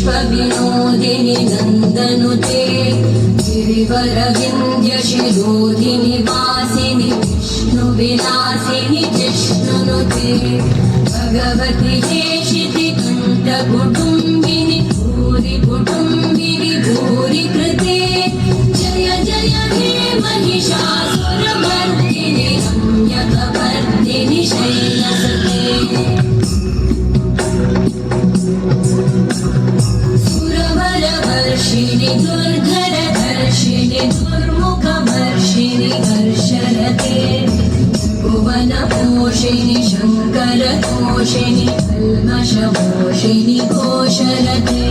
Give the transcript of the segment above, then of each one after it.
विश्वविनोदिनि नन्दनुते गिरिवरविन्द्यशिरोधिनि वासिनि विष्णुविलासिनि जिष्णुनुते भगवति हेशिति कण्ठकुटुम्बिनि भूरि कुटुम्बिनि भूरि कृते जय जय हे महिषासुरमर्दिनि रम्यकवर्दिनि शैलसुते सुरवरवर्षिणि दुर्धरधर्षिणि दुर्मुखवर्षिणि हर्षरते भुवनपोषिणि शङ्करतोषिणि कल्मषमोषिणि घोषरते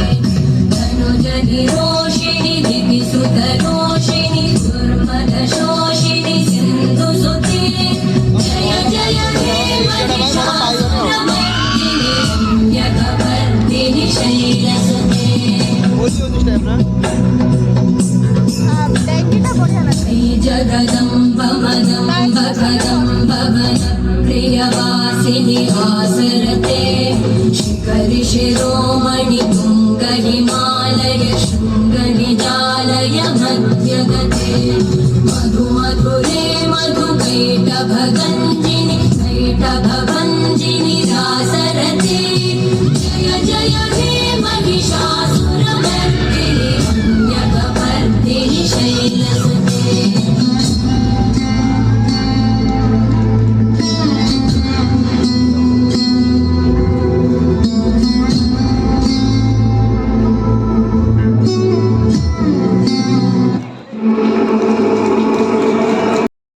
धनुजनिरोषिणि दिविसुतरोषिणि दुर्मदशोषिणि सिन्धुसुते जय जय हे महिषासुरमर्दिनि रम्यकवर्दिनि शैलसुते जगदम्ब मदम्ब कदम्ब वन प्रियवासिनि आसरते शिखरि शिरोमणि तुङ्ग हिमालय शृङ्गनिजालय मध्यगते मधु मधुरे मधुकैटभगञ्जिनि कैटभभञ्जिनि रासरते जय जय हे महिषा